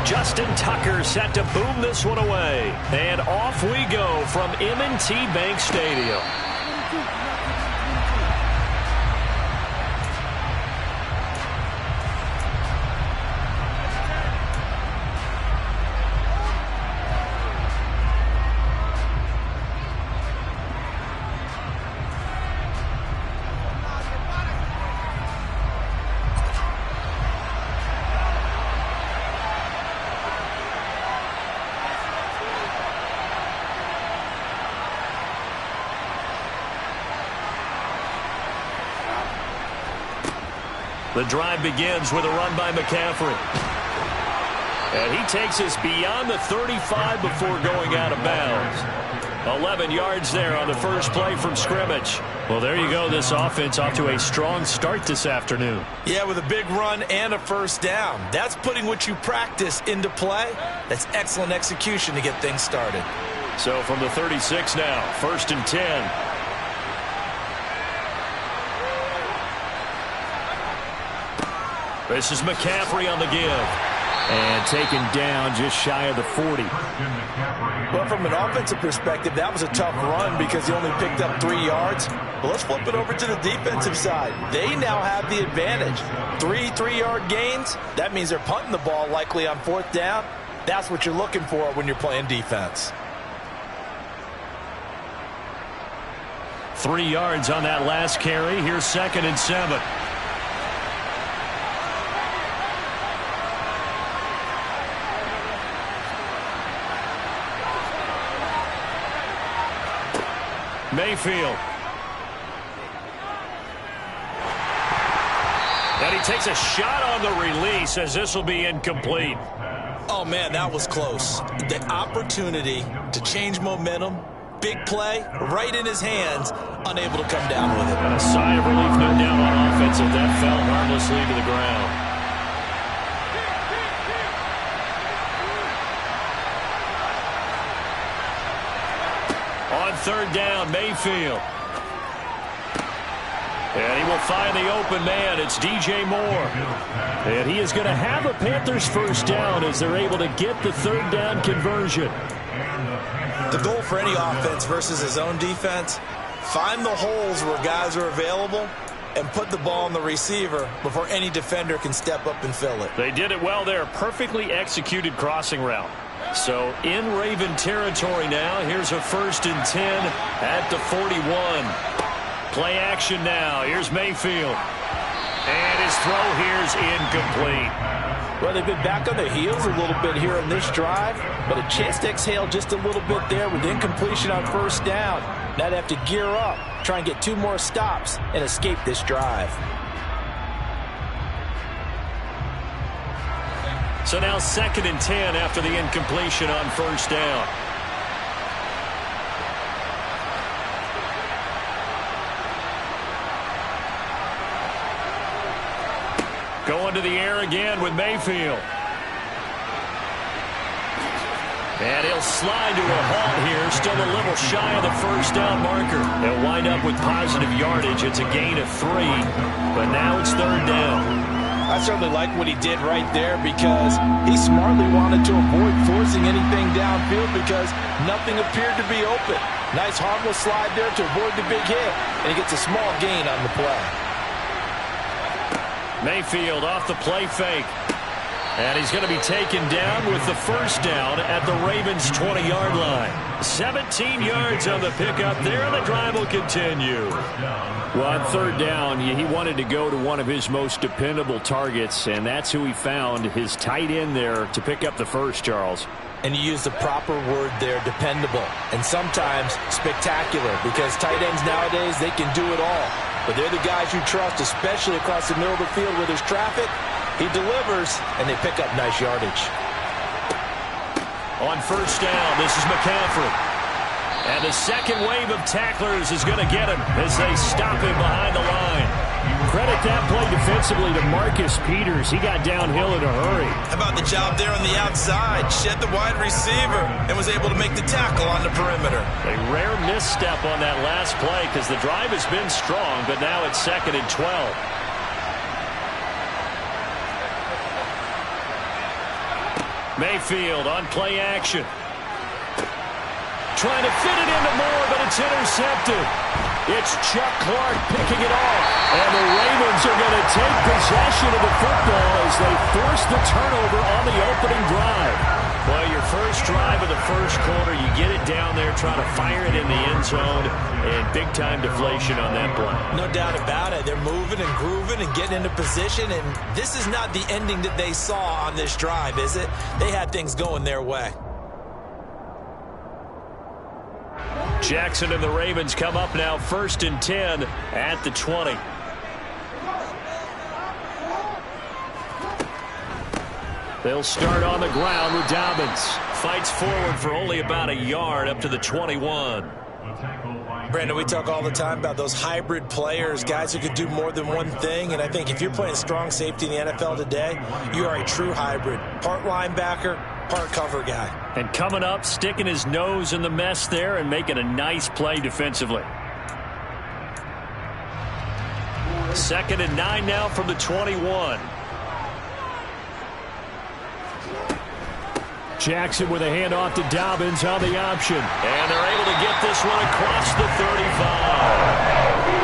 Justin Tucker set to boom this one away. And off we go from M&T Bank Stadium. The drive begins with a run by McCaffrey. And he takes us beyond the 35 before going out of bounds. 11 yards there on the first play from scrimmage. Well, there you go. This offense off to a strong start this afternoon. Yeah, with a big run and a first down. That's putting what you practice into play. That's excellent execution to get things started. So from the 36 now, 1st and 10. This is McCaffrey on the give. And taken down just shy of the 40. Well, from an offensive perspective, that was a tough run because he only picked up 3 yards. But let's flip it over to the defensive side. They now have the advantage. 3 3-yard gains. That means they're punting the ball likely on 4th down. That's what you're looking for when you're playing defense. 3 yards on that last carry. Here's 2nd and 7. Mayfield. And he takes a shot on the release as this will be incomplete. Oh, man, that was close. The opportunity to change momentum, big play, right in his hands, unable to come down with it. A sigh of relief, no doubt, on offense as that fell harmlessly to the ground. On 3rd down, Mayfield. And he will find the open man. It's DJ Moore. And he is going to have a Panthers first down as they're able to get the 3rd down conversion. The goal for any offense versus his own defense, find the holes where guys are available and put the ball on the receiver before any defender can step up and fill it. They did it well there. Perfectly executed crossing route. So in Raven territory now. Here's a 1st and 10 at the 41. Play action now. Here's Mayfield. And his throw here's incomplete. Well, they've been back on their heels a little bit here in this drive, but a chance to exhale just a little bit there with incompletion on 1st down. Now they have to gear up, try and get 2 more stops and escape this drive. So now 2nd and 10 after the incompletion on 1st down. Going to the air again with Mayfield. And he'll slide to a halt here. Still a little shy of the 1st down marker. They'll wind up with positive yardage. It's a gain of 3. But now it's 3rd down. I certainly like what he did right there because he smartly wanted to avoid forcing anything downfield because nothing appeared to be open. Nice harmless slide there to avoid the big hit, and he gets a small gain on the play. Mayfield off the play fake. And he's going to be taken down with the 1st down at the Ravens' 20-yard line. 17 yards on the pickup there, and the drive will continue. Well, on 3rd down, he wanted to go to one of his most dependable targets, and that's who he found, his tight end there, to pick up the first, Charles. And you use the proper word there, dependable, and sometimes spectacular, because tight ends nowadays, they can do it all. But they're the guys you trust, especially across the middle of the field where there's traffic. He delivers, and they pick up nice yardage. On 1st down, this is McCaffrey. And the second wave of tacklers is going to get him as they stop him behind the line. Credit that play defensively to Marcus Peters. He got downhill in a hurry. How about the job there on the outside? Shed the wide receiver and was able to make the tackle on the perimeter. A rare misstep on that last play because the drive has been strong, but now it's 2nd and 12. Mayfield on play action. Trying to fit it into Moore, but it's intercepted. It's Chuck Clark picking it off. And the Ravens are going to take possession of the football as they force the turnover on the opening drive. Well, your first drive of the first quarter, you get it down there, trying to fire it in the end zone, and big-time deflation on that play. No doubt about it. They're moving and grooving and getting into position, and this is not the ending that they saw on this drive, is it? They had things going their way. Jackson and the Ravens come up now 1st and 10 at the 20. They'll start on the ground with Dobbins. Fights forward for only about a yard up to the 21. Brandon, we talk all the time about those hybrid players, guys who could do more than one thing. And I think if you're playing strong safety in the NFL today, you are a true hybrid. Part linebacker, part cover guy. And coming up, sticking his nose in the mess there and making a nice play defensively. 2nd and 9 now from the 21. Jackson with a handoff to Dobbins on the option. And they're able to get this one across the 35.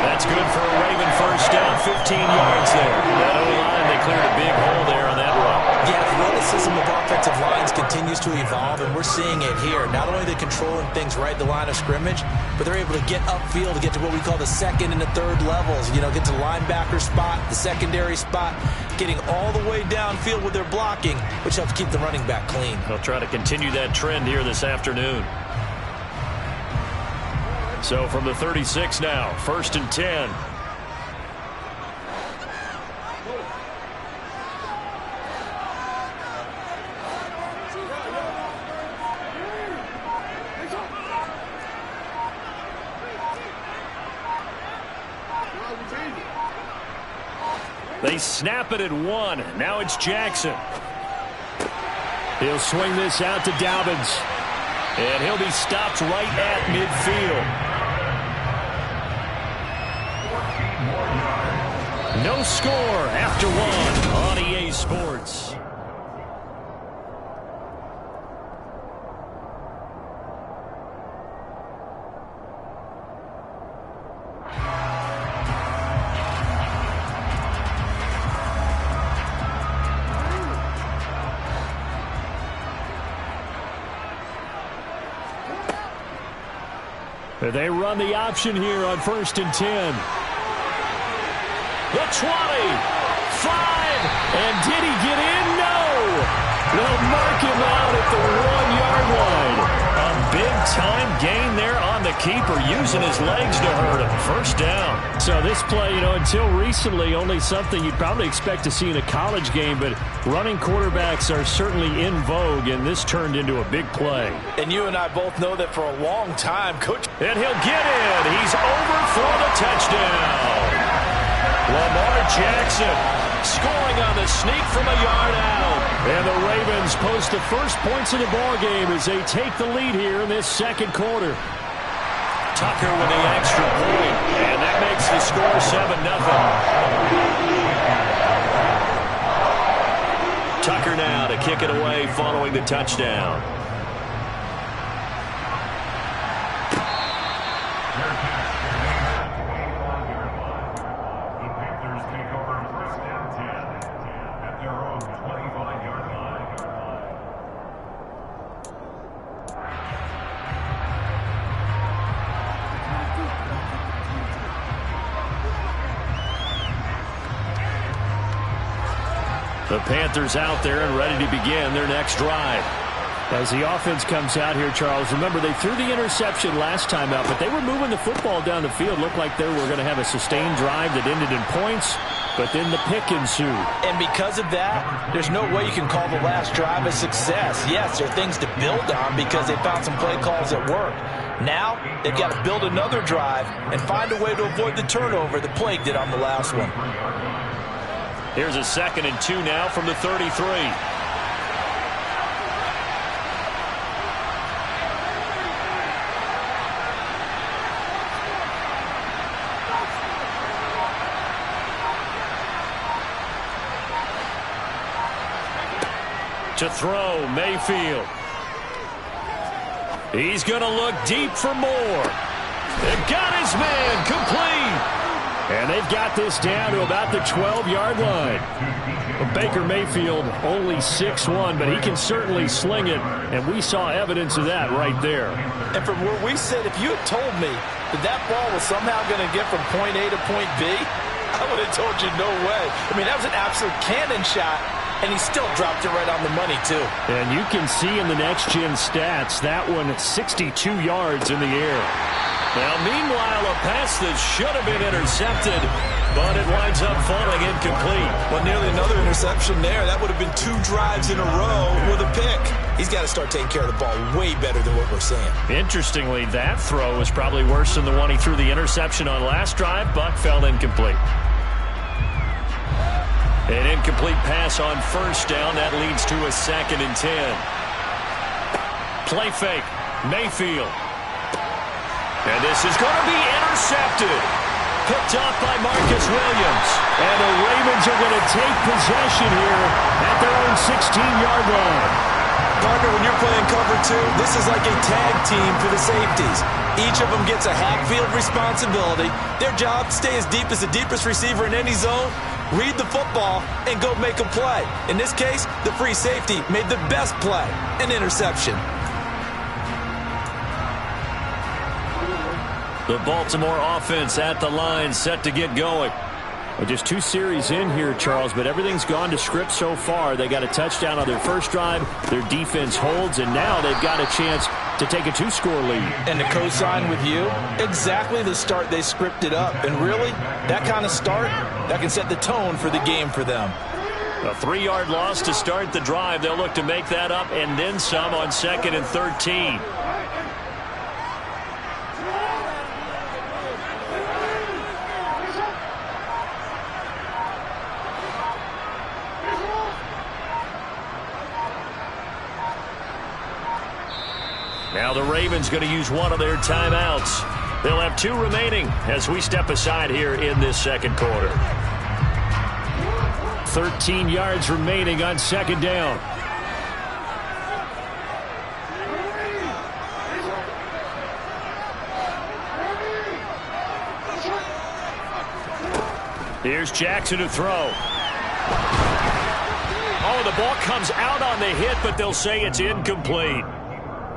That's good for a Raven first down, 15 yards there. That O-line, they cleared a big hole there on that run. The athleticism of offensive lines continues to evolve, and we're seeing it here. Not only are they controlling things right at the line of scrimmage, but they're able to get upfield to get to what we call the second and the third levels. You know, get to the linebacker spot, the secondary spot, getting all the way downfield with their blocking, which helps keep the running back clean. They'll try to continue that trend here this afternoon. So from the 36 now, 1st and 10. They snap it at 1. Now it's Jackson. He'll swing this out to Dobbins. And he'll be stopped right at midfield. No score after 1 on EA Sports. They run the option here on 1st and 10. The 20, 5, and did he get in? No! They'll mark him out at the 1-yard line. A big-time gain there on the keeper, using his legs to hurt him. First down. So this play, you know, until recently, only something you'd probably expect to see in a college game, but running quarterbacks are certainly in vogue, and this turned into a big play. And you and I both know that for a long time, Coach. And he'll get in. He's over for the touchdown. Lamar Jackson scoring on the sneak from a yard out. And the Ravens post the first points of the ballgame as they take the lead here in this second quarter. Tucker with the extra point, and that makes the score 7-0. Tucker now to kick it away following the touchdown. The Panthers out there and ready to begin their next drive. As the offense comes out here, Charles, remember they threw the interception last time out, but they were moving the football down the field. Looked like they were going to have a sustained drive that ended in points, but then the pick ensued. And because of that, there's no way you can call the last drive a success. Yes, there are things to build on because they found some play calls that worked. Now, they've got to build another drive and find a way to avoid the turnover that plagued it on the last one. Here's a 2nd and 2 now from the 33. To throw, Mayfield. He's going to look deep for more. They got his man complete. And they've got this down to about the 12-yard line. Baker Mayfield only 6'1", but he can certainly sling it, and we saw evidence of that right there. And from where we sit, if you had told me that ball was somehow going to get from point A to point B, I would have told you no way. I mean, that was an absolute cannon shot, and he still dropped it right on the money, too. And you can see in the next-gen stats, that one 62 yards in the air. Now, meanwhile, a pass that should have been intercepted, but it winds up falling incomplete. Well, nearly another interception there. That would have been 2 drives in a row with a pick. He's got to start taking care of the ball way better than what we're seeing. Interestingly, that throw was probably worse than the one he threw the interception on last drive, but fell incomplete. An incomplete pass on first down. That leads to a 2nd and 10. Play fake. Mayfield. And this is going to be intercepted. Picked off by Marcus Williams. And the Ravens are going to take possession here at their own 16-yard line. Partner, when you're playing cover 2, this is like a tag team for the safeties. Each of them gets a half-field responsibility. Their job, stay as deep as the deepest receiver in any zone, read the football, and go make a play. In this case, the free safety made the best play, an interception. The Baltimore offense at the line, set to get going. Well, just 2 series in here, Charles, but everything's gone to script so far. They got a touchdown on their first drive. Their defense holds, and now they've got a chance to take a 2-score lead. And to co-sign with you, exactly the start they scripted up. And really, that kind of start, that can set the tone for the game for them. A 3-yard loss to start the drive. They'll look to make that up and then some on 2nd and 13. Now the Ravens going to use one of their timeouts. They'll have 2 remaining as we step aside here in this second quarter. 13 yards remaining on 2nd down. Here's Jackson to throw. Oh, the ball comes out on the hit, but they'll say it's incomplete.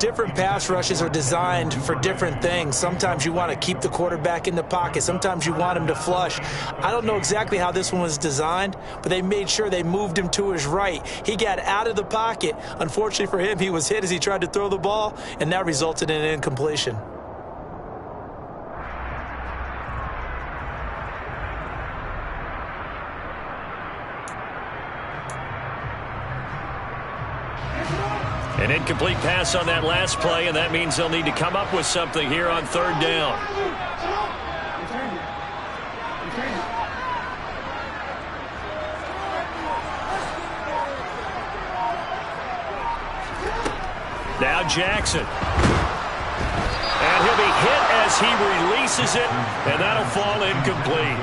Different pass rushes are designed for different things. Sometimes you want to keep the quarterback in the pocket. Sometimes you want him to flush. I don't know exactly how this one was designed, but they made sure they moved him to his right. He got out of the pocket. Unfortunately for him, he was hit as he tried to throw the ball, and that resulted in an incompletion. An incomplete pass on that last play, and that means they'll need to come up with something here on 3rd down. Now Jackson. And he'll be hit as he releases it, and that'll fall incomplete.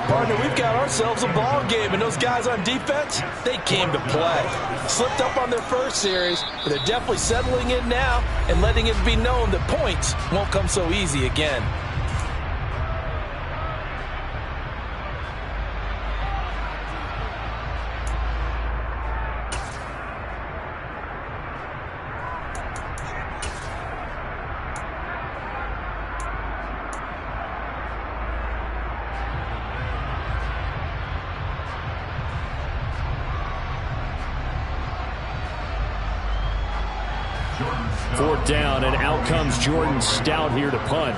Partner, we've got ourselves a ball game, and those guys on defense, they came to play. Slipped up on their first series, but they're definitely settling in now and letting it be known that points won't come so easy again. Fourth down, and out comes Jordan Stout here to punt.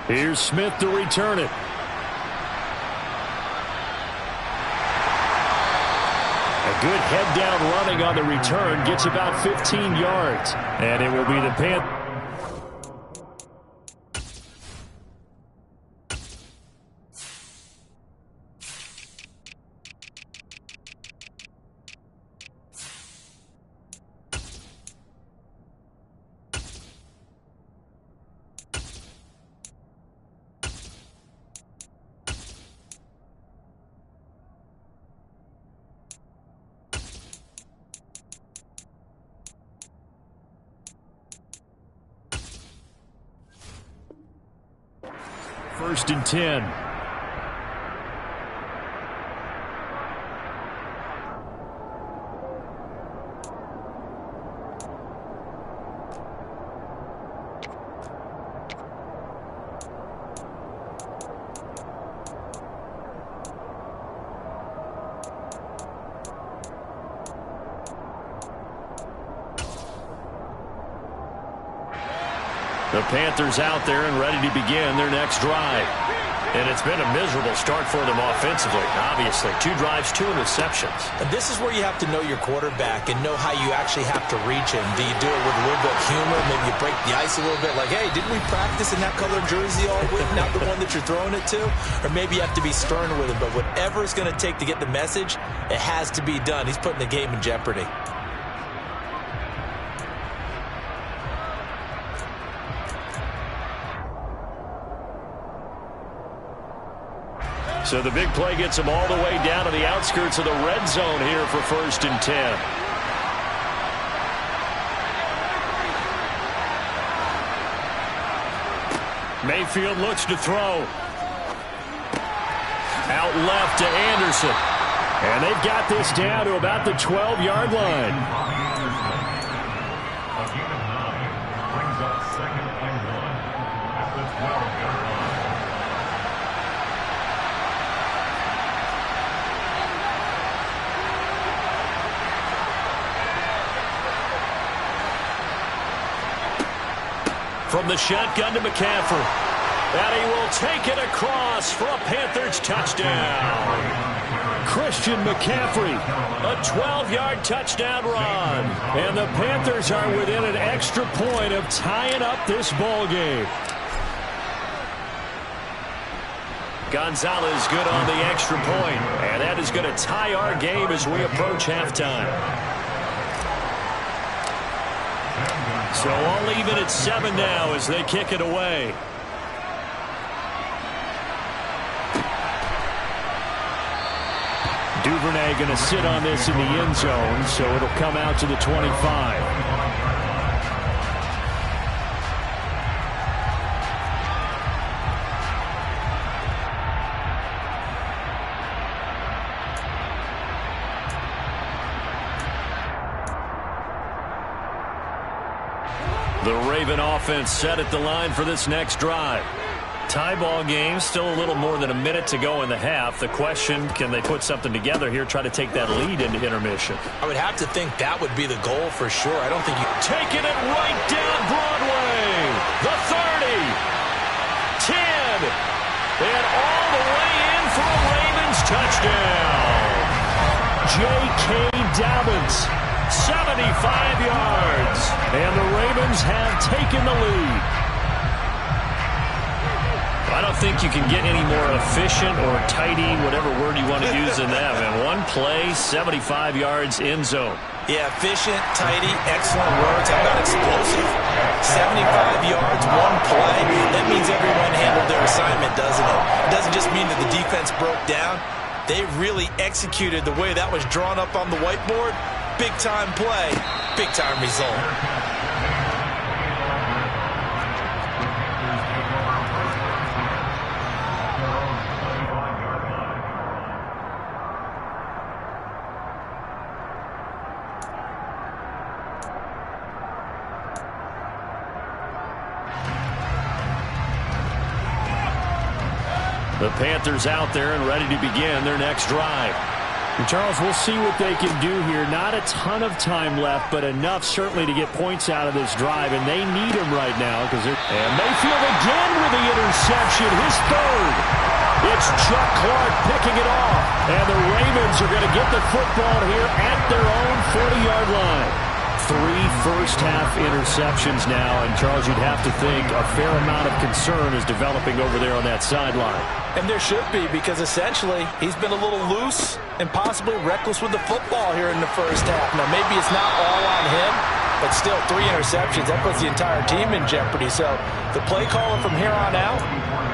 Here's Smith to return it. A good head down running on the return, gets about 15 yards. And it will be the Panthers. 1st and 10. The Panthers out there and ready to begin their next drive. And it's been a miserable start for them offensively, obviously. 2 drives, 2 interceptions. And this is where you have to know your quarterback and know how you actually have to reach him. Do you do it with a little bit of humor? Maybe you break the ice a little bit, like, hey, didn't we practice in that color jersey all week, not the one that you're throwing it to? Or maybe you have to be stern with him. But whatever it's going to take to get the message, it has to be done. He's putting the game in jeopardy. So the big play gets them all the way down to the outskirts of the red zone here for 1st and 10. Mayfield looks to throw. Out left to Anderson. And they've got this down to about the 12-yard line. From the shotgun to McCaffrey. And he will take it across for a Panthers touchdown. Christian McCaffrey, a 12-yard touchdown run. And the Panthers are within an extra point of tying up this ball game. Gonzalez good on the extra point. And that is going to tie our game as we approach halftime. So all even at 7 now as they kick it away. Duvernay going to sit on this in the end zone, so it'll come out to the 25. The Raven offense set at the line for this next drive. Tie ball game, still a little more than a minute to go in the half. The question, can they put something together here, try to take that lead into intermission? I would have to think that would be the goal for sure. I don't think you... Taking it right down Broadway. The 30. 10. And all the way in for a Ravens touchdown. J.K. Dobbins. 75 yards. And the Ravens have taken the lead. I don't think you can get any more efficient or tidy, whatever word you want to use in that. Man, one play, 75 yards, end zone. Yeah, efficient, tidy, excellent words. How about explosive? 75 yards, one play. That means everyone handled their assignment, doesn't it? It doesn't just mean that the defense broke down. They really executed the way that was drawn up on the whiteboard. Big-time play, big-time result. The Panthers out there and ready to begin their next drive. And Charles, we'll see what they can do here. Not a ton of time left, but enough certainly to get points out of this drive, and they need them right now because they're... And Mayfield again with the interception, his third. It's Chuck Clark picking it off, and the Ravens are going to get the football here at their own 40-yard line. 3 first-half interceptions now, and Charles, you'd have to think a fair amount of concern is developing over there on that sideline. And there should be, because essentially he's been a little loose and possibly reckless with the football here in the first half. Now, maybe it's not all on him, but still 3 interceptions. That puts the entire team in jeopardy. So the play caller from here on out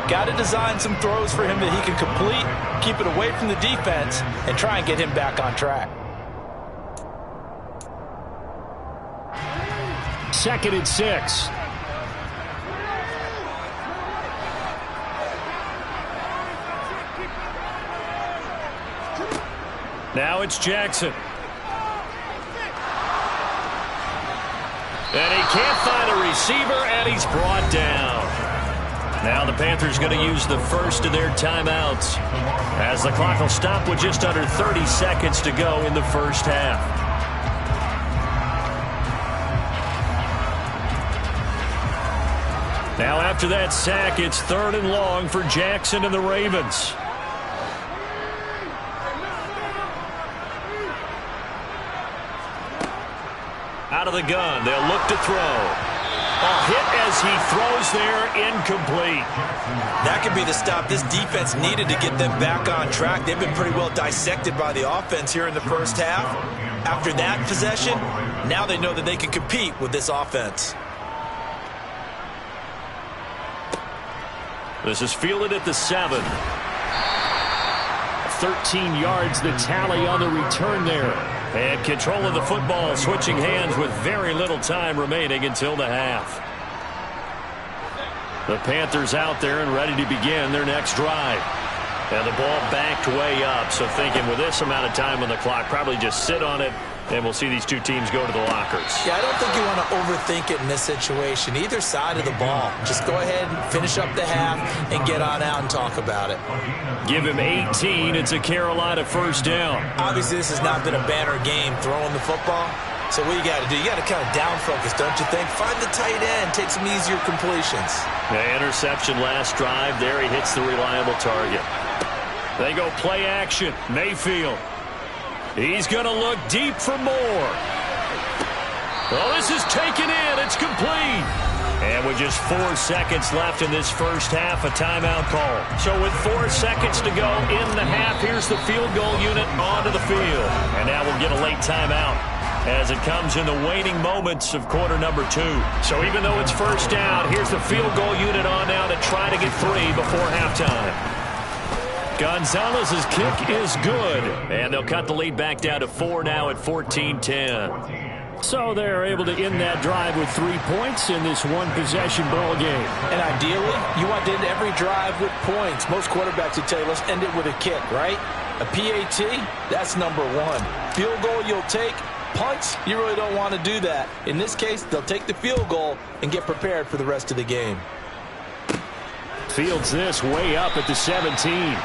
got to design some throws for him that he can complete, keep it away from the defense, and try and get him back on track. 2nd and 6. Now it's Jackson. And he can't find a receiver, and he's brought down. Now the Panthers going to use the first of their timeouts, as the clock will stop with just under 30 seconds to go in the first half. Now after that sack, it's 3rd and long for Jackson and the Ravens. Out of the gun, they'll look to throw. A hit as he throws there, incomplete. That could be the stop this defense needed to get them back on track. They've been pretty well dissected by the offense here in the first half. After that possession, now they know that they can compete with this offense. This is fielded at the 7. 13 yards the tally on the return there. And control of the football, switching hands with very little time remaining until the half. The Panthers out there and ready to begin their next drive. And the ball backed way up, so thinking with this amount of time on the clock, probably just sit on it, and we'll see these two teams go to the lockers. Yeah, I don't think you want to overthink it in this situation. Either side of the ball. Just go ahead and finish up the half and get on out and talk about it. Give him 18. It's a Carolina first down. Obviously, this has not been a banner game throwing the football. So what you got to do, you got to kind of down focus, don't you think? Find the tight end, take some easier completions. The interception last drive. There he hits the reliable target. They go play action. Mayfield. He's going to look deep for more. Well, this is taken in. It's complete. And with just 4 seconds left in this first half, a timeout call. So with 4 seconds to go in the half, here's the field goal unit onto the field. And now we'll get a late timeout as it comes in the waning moments of quarter number 2. So even though it's first down, here's the field goal unit on now to try to get 3 before halftime. Gonzalez's kick is good, and they'll cut the lead back down to 4 now at 14-10. So they're able to end that drive with 3 points in this one-possession ball game. And ideally, you want to end every drive with points. Most quarterbacks would tell you, let's end it with a kick, right? A PAT, that's number 1. Field goal you'll take. Punts, you really don't want to do that. In this case, they'll take the field goal and get prepared for the rest of the game. Fields this way up at the 17.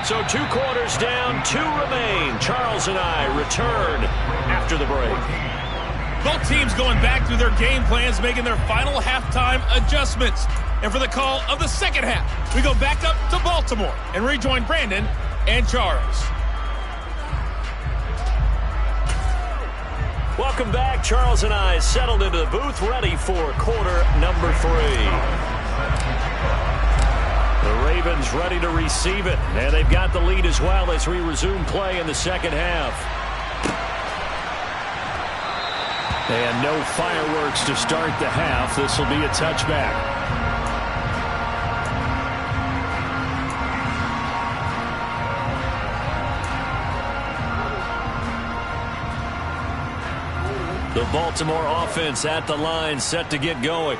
So 2 quarters down, 2 remain. Charles and I return after the break. Both teams going back through their game plans, making their final halftime adjustments. And for the call of the second half, we go back up to Baltimore and rejoin Brandon and Charles. Welcome back. Charles and I settled into the booth, ready for quarter number 3. The Ravens ready to receive it, and they've got the lead as well as we resume play in the second half. And no fireworks to start the half. This will be a touchback. The Baltimore offense at the line, set to get going.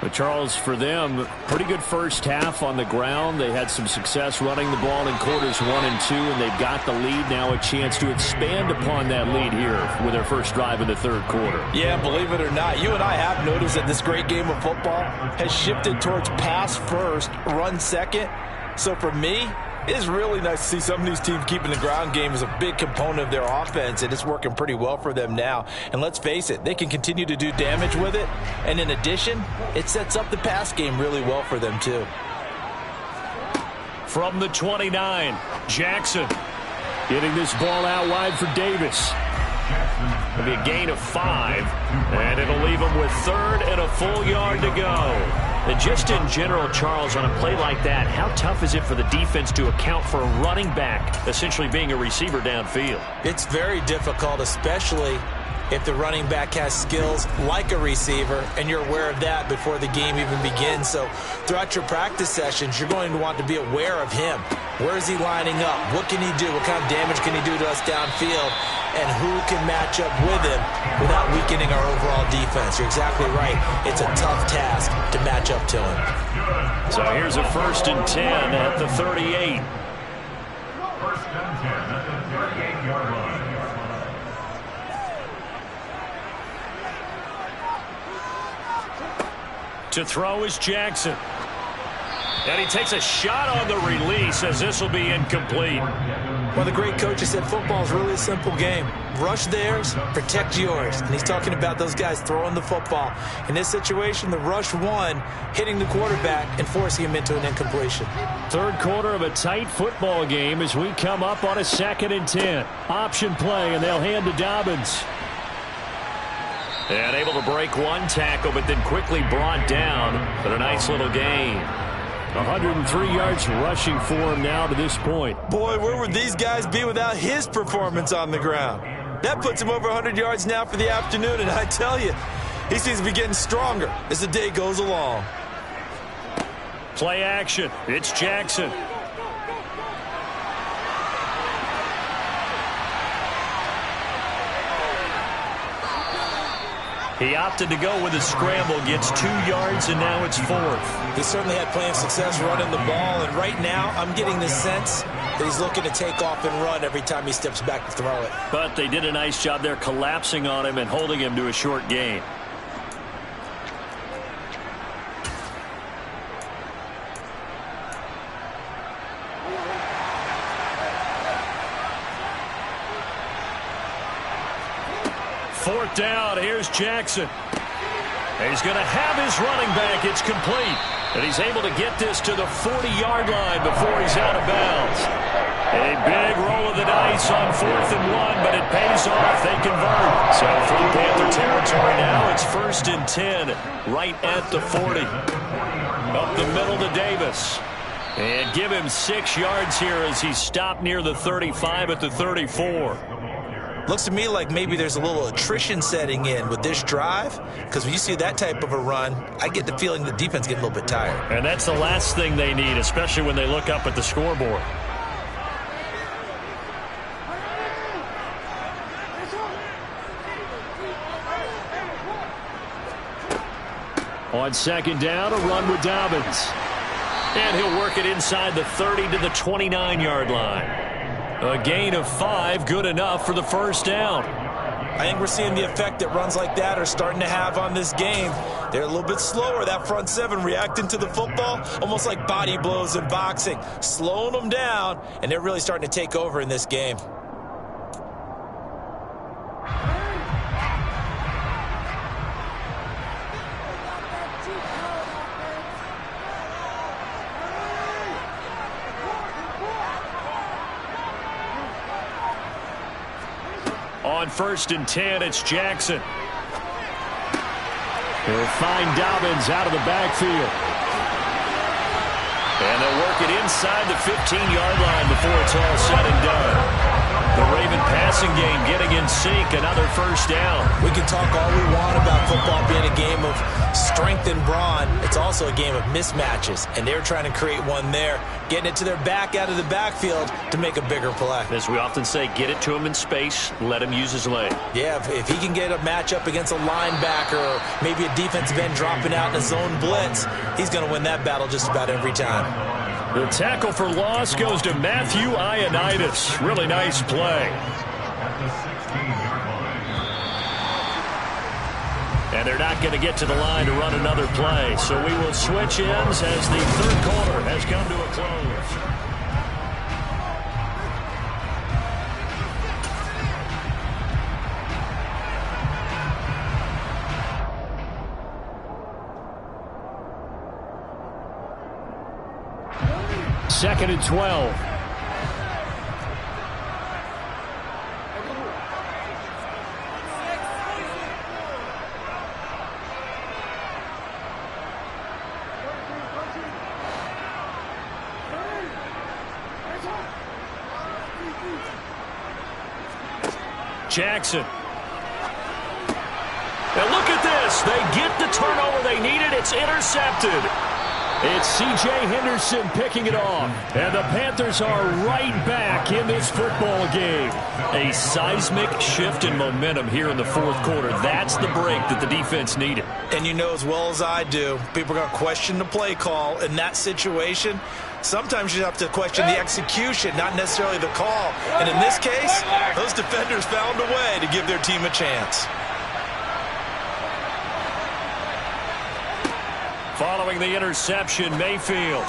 But Charles, for them, pretty good first half on the ground. They had some success running the ball in quarters 1 and 2, and they've got the lead now, a chance to expand upon that lead here with their first drive in the third quarter. Yeah, believe it or not, you and I have noticed that this great game of football has shifted towards pass first, run second. So for me, it's really nice to see some of these teams keeping the ground game as a big component of their offense, and it's working pretty well for them now. And let's face it, they can continue to do damage with it. And in addition, it sets up the pass game really well for them too. From the 29, Jackson getting this ball out wide for Davis. It'll be a gain of 5, and it'll leave him with 3rd and a full yard to go. And just in general, Charles, on a play like that, how tough is it for the defense to account for a running back essentially being a receiver downfield? It's very difficult, especially if the running back has skills like a receiver, and you're aware of that before the game even begins. So throughout your practice sessions, you're going to want to be aware of him. Where is he lining up? What can he do? What kind of damage can he do to us downfield? And who can match up with him without weakening our overall defense? You're exactly right. It's a tough task to match up to him. So here's a 1st and 10 at the 38. First and 10 at the 38-yard line. To throw is Jackson. And he takes a shot on the release as this will be incomplete. One of the great coaches said football is really a simple game. Rush theirs, protect yours. And he's talking about those guys throwing the football. In this situation, the rush won, hitting the quarterback and forcing him into an incompletion. Third quarter of a tight football game as we come up on a 2nd and 10. Option play, and they'll hand to Dobbins. And able to break one tackle, but then quickly brought down. But a nice little gain. 103 yards rushing for him now to this point. Boy, where would these guys be without his performance on the ground? That puts him over 100 yards now for the afternoon, and I tell you, he seems to be getting stronger as the day goes along. Play action. It's Jackson. He opted to go with a scramble, gets 2 yards, and now it's 4th. He certainly had plenty of success running the ball, and right now I'm getting the sense that he's looking to take off and run every time he steps back to throw it. But they did a nice job there collapsing on him and holding him to a short gain. Fourth down, here's Jackson. And he's going to have his running back. It's complete. And he's able to get this to the 40-yard line before he's out of bounds. A big roll of the dice on 4th and 1, but it pays off. They convert. So from Panther territory now, it's 1st and 10, right at the 40. Up the middle to Davis. And give him 6 yards here as he's stopped near the 35 at the 34. Looks to me like maybe there's a little attrition setting in with this drive, because when you see that type of a run, I get the feeling the defense gets a little bit tired. And that's the last thing they need, especially when they look up at the scoreboard. On 2nd down, a run with Dobbins. And he'll work it inside the 30 to the 29-yard line. A gain of 5, good enough for the 1st down. I think we're seeing the effect that runs like that are starting to have on this game. They're a little bit slower, that front 7 reacting to the football, almost like body blows in boxing, slowing them down, and they're really starting to take over in this game. On 1st and 10, it's Jackson. He'll find Dobbins out of the backfield. And they'll work it inside the 15-yard line before it's all said and done. The Raven passing game getting in sync, another 1st down. We can talk all we want about football being a game of strength and brawn. It's also a game of mismatches, and they're trying to create one there, getting it to their back out of the backfield to make a bigger play. As we often say, get it to him in space, let him use his leg. Yeah, if he can get a matchup against a linebacker or maybe a defensive end dropping out in a zone blitz, he's going to win that battle just about every time. The tackle for loss goes to Matthew Ioannidis. Really nice play. And they're not going to get to the line to run another play. So we will switch ends as the 3rd quarter has come to a close. Second and 12. Jackson. And look at this. They get the turnover they needed. It's intercepted. It's C.J. Henderson picking it off. And the Panthers are right back in this football game. A seismic shift in momentum here in the 4th quarter. That's the break that the defense needed. And you know as well as I do, people are going to question the play call in that situation. Sometimes you have to question the execution, not necessarily the call. And in this case, those defenders found a way to give their team a chance. Following the interception, Mayfield.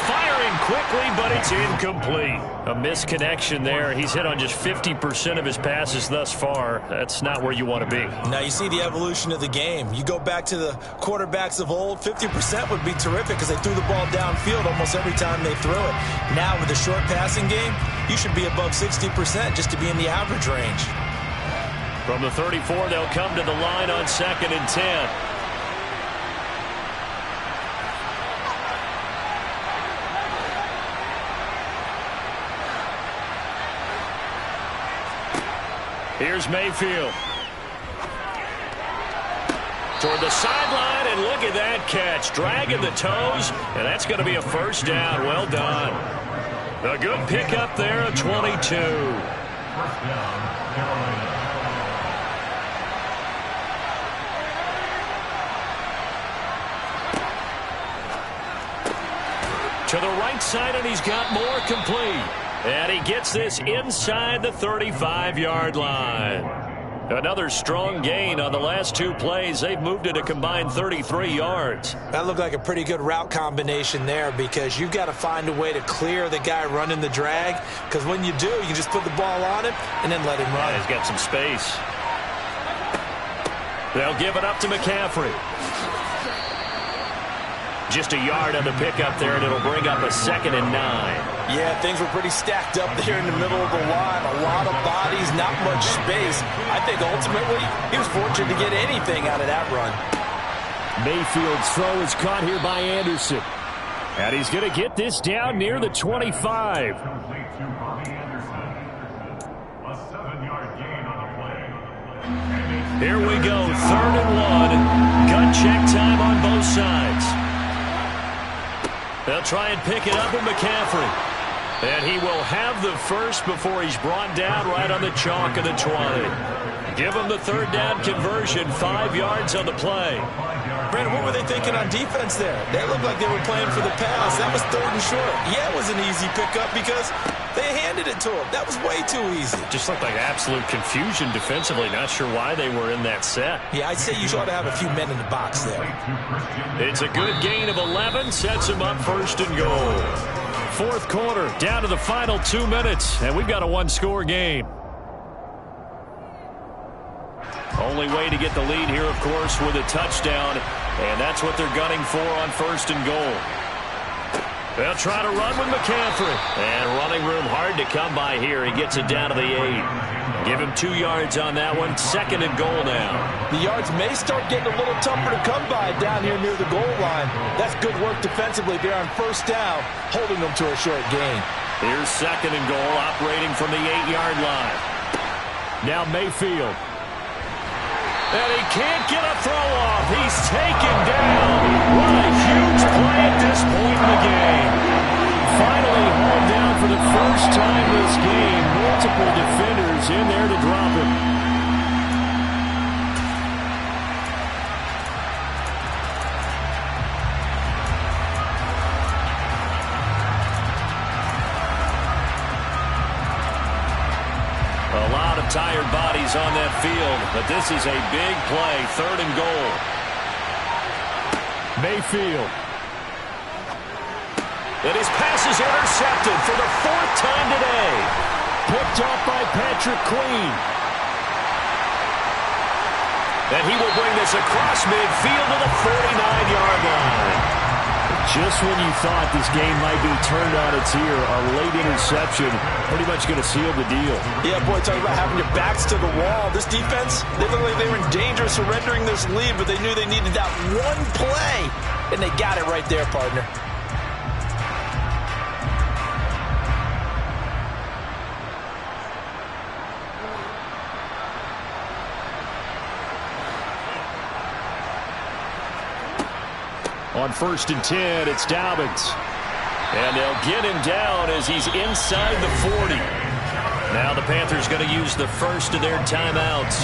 Firing quickly, but it's incomplete. A misconnection there. He's hit on just 50% of his passes thus far. That's not where you want to be. Now you see the evolution of the game. You go back to the quarterbacks of old, 50% would be terrific because they threw the ball downfield almost every time they threw it. Now with the short passing game, you should be above 60% just to be in the average range. From the 34, they'll come to the line on 2nd and 10. Here's Mayfield. Toward the sideline, and look at that catch. Dragging the toes, and that's going to be a first down. Well done. A good pickup there of 22. First down, Carolina. To the right side, and he's got more complete. And he gets this inside the 35-yard line. Another strong gain on the last 2 plays. They've moved it a combined 33 yards. That looked like a pretty good route combination there because you've got to find a way to clear the guy running the drag, because when you do, you can just put the ball on him and then let him run. Yeah, he's got some space. They'll give it up to McCaffrey. Just a yard on the pickup there, and it'll bring up a 2nd and 9. Yeah, things were pretty stacked up there in the middle of the line. A lot of bodies, not much space. I think ultimately he was fortunate to get anything out of that run. Mayfield's throw is caught here by Anderson. And he's going to get this down near the 25. Complete to Bobby Anderson. A 7-yard gain on the play. Here we go, 3rd and 1. Gun check time on both sides. They'll try and pick it up with McCaffrey. And he will have the first before he's brought down right on the chalk of the 20. Give him the 3rd down conversion, 5 yards on the play. Brandon, what were they thinking on defense there? They looked like they were playing for the pass. That was 3rd and short. Yeah, it was an easy pickup because they handed it to him. That was way too easy. Just looked like absolute confusion defensively. Not sure why they were in that set. Yeah, I'd say you ought to have a few men in the box there. It's a good gain of 11. Sets him up 1st and goal. 4th quarter, down to the final 2 minutes. And we've got a 1-score game. Only way to get the lead here, of course, with a touchdown. And that's what they're gunning for on 1st and goal. They'll try to run with McCaffrey. And running room hard to come by here. He gets it down to the 8. Give him 2 yards on that one. 2nd and goal now. The yards may start getting a little tougher to come by down here near the goal line. That's good work defensively there on 1st down, holding them to a short gain. Here's 2nd and goal, operating from the 8-yard line. Now Mayfield. And he can't get a throw off. He's taken down. What a huge play at this point in the game. Finally hauled down for the first time this game. Multiple defenders in there to drop him. A lot of tired bodies on that field, but this is a big play. 3rd and goal. Mayfield. And his pass is intercepted for the 4th time today. Picked off by Patrick Queen. And he will bring this across midfield to the 49-yard line. Just when you thought this game might be turned on its ear, a late interception pretty much going to seal the deal. Yeah, boy, talk about having your backs to the wall. This defense, they looked like they were in danger of surrendering this lead, but they knew they needed that one play, and they got it right there, partner. On 1st and 10, it's Dobbins. And they'll get him down as he's inside the 40. Now the Panthers going to use the first of their timeouts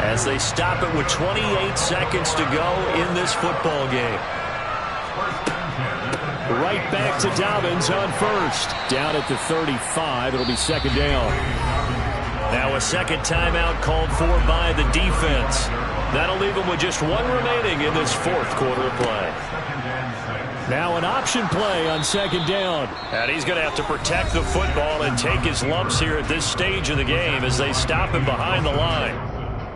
as they stop it with 28 seconds to go in this football game. Right back to Dobbins on first. Down at the 35. It'll be second down. Now a second timeout called for by the defense. That'll leave them with just one remaining in this fourth quarter of play. Now an option play on second down. And he's going to have to protect the football and take his lumps here at this stage of the game as they stop him behind the line.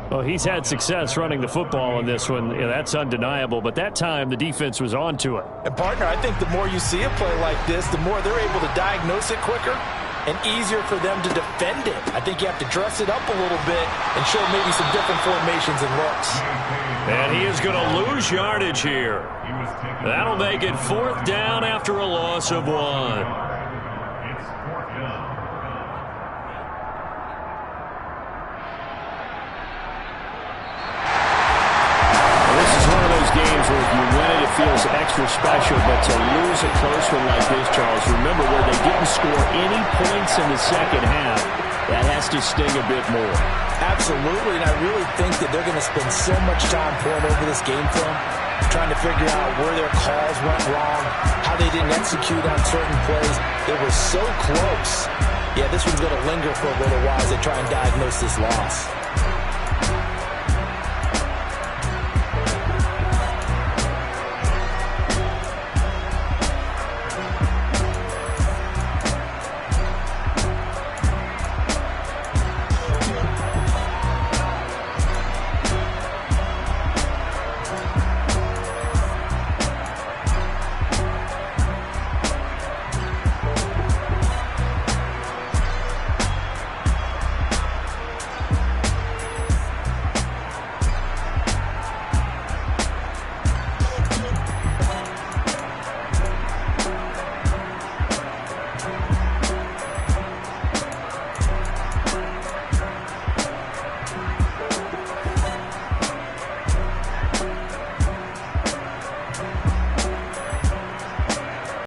Well, he's had success running the football in this one. Yeah, that's undeniable. But that time, the defense was on to it. And, partner, I think the more you see a play like this, the more they're able to diagnose it quicker and easier for them to defend it. I think you have to dress it up a little bit and show maybe some different formations and looks. And he is going to lose yardage here. That'll make it fourth down after a loss of 1. Games where if you win it, it feels extra special, but to lose a close one like this, Charles, remember where they didn't score any points in the second half, that has to sting a bit more. Absolutely, and I really think that they're going to spend so much time pouring over this game film, trying to figure out where their calls went wrong, how they didn't execute on certain plays. They were so close. Yeah, this one's going to linger for a little while as they try and diagnose this loss.